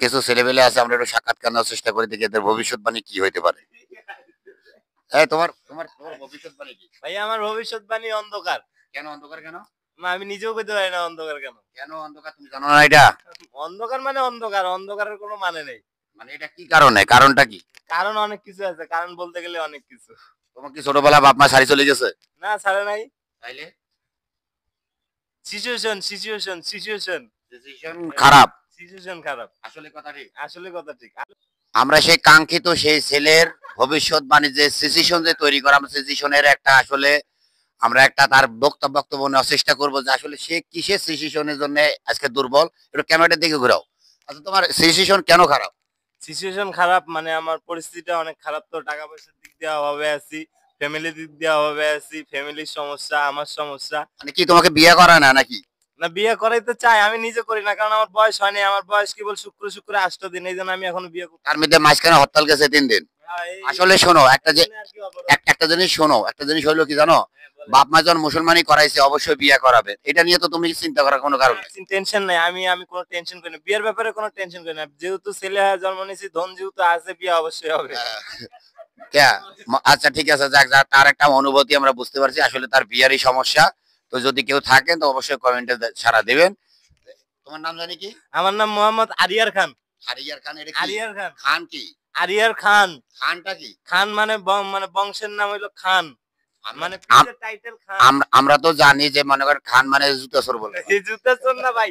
কিছু ছেলেপেলে আছে, আমরা একটু সাক্ষাৎকার নেওয়ার চেষ্টা করি, দেখি এদের ভবিষ্যৎবাণী কি হইতে পারে। এই তোমার তোমার তোমার ভবিষ্যৎবাণী কি? ভাই আমার ভবিষ্যৎবাণী অন্ধকার। কেন অন্ধকার কেন? আমি নিজেও কইতে পারি না অন্ধকার কেন। কেন অন্ধকার তুমি জানো না এটা? অন্ধকার মানে অন্ধকার, অন্ধকারের কোনো মানে নেই। মানে এটা কি কারণে? কারণটা কি? কারণ অনেক কিছু আছে, কারণ বলতে গেলে অনেক কিছু। তোমার কি ছোটবেলা বাপ মা ছাড়ি চলে গেছে? না ছাড়ে নাই। তাইলে সিচুয়েশন ডিসিশন খারাপ। সিচুয়েশন খারাপ। আসলে কথা ঠিক। আসলে কথা ঠিক। আমরা সেই কাঙ্ক্ষিত সেই ছেলের ভবিষ্যৎবাণী যে সিচুয়েশন যে তৈরি করা, আমরা সিচুয়েশনের একটা আসলে আমরা একটা তার বক্তব্য নেওয়ার চেষ্টা করবো যে আসলে সে কিসের সিচুয়েশনের জন্য আজকে দুর্বল। একটু ক্যামেরার দিকে ঘুরাও। আচ্ছা, তোমার সিচুয়েশন কেন খারাপ? সিচুয়েশন খারাপ মানে আমার পরিস্থিতিটা অনেক খারাপ, তো টাকা পয়সার দিক দিয়ে অভাবে আছি, ফ্যামিলির দিক দিয়ে অভাবে আছি, ফ্যামিলির সমস্যা, আমার সমস্যা। মানে কি তোমাকে বিয়ে করা না নাকি? না বিয়ে করাইতে চাই, আমি নিজে করি না, কারণ আমার বয়স হয়নি, আমার বয়স কেবল শুক্র 8 দিন, এই জন্য আমি এখনো বিয়ে করতে। তার মধ্যে মাঝখানে হরতাল গেছে 3 দিন। আসলে শোনো একটা যে একটা জিনিস শোনো, একটা জিনিস হলো কি জানো, বাপ মা যখন মুসলমানি করাইছে অবশ্যই বিয়ে করাবে, এটা নিয়ে তো তুমি চিন্তা করার কোনো কারণ নেই। টেনশন নাই, আমি আমি কোনো টেনশন করি না, বিয়ের ব্যাপারে কোনো টেনশন করি না, যেহেতু ছেলে হয়ে জন্ম নিয়েছি, ধন যেহেতু আছে, বিয়ে অবশ্যই হবে। আচ্ছা ঠিক আছে, যাক যাক, তার একটা অনুভূতি আমরা বুঝতে পারছি, আসলে তার বিয়ারই সমস্যা। তো যদি কেউ থাকেন তো অবশ্যই কমেন্টে সাড়া দেবেন। তোমার নাম জানি কি? আমার নাম মোহাম্মদ আরিয়ার খান। আরিয়ার খান? এটা কি? আরিয়ার খান। খান কি? আরিয়ার খান। খানটা কি? খান মানে মানে বংশের নাম হইলো খান, মানে টাইটেল খান। আমরা তো জানি যে মনে করেন খান মানে জুতা চোর বলে। এই জুতা চোর না ভাই।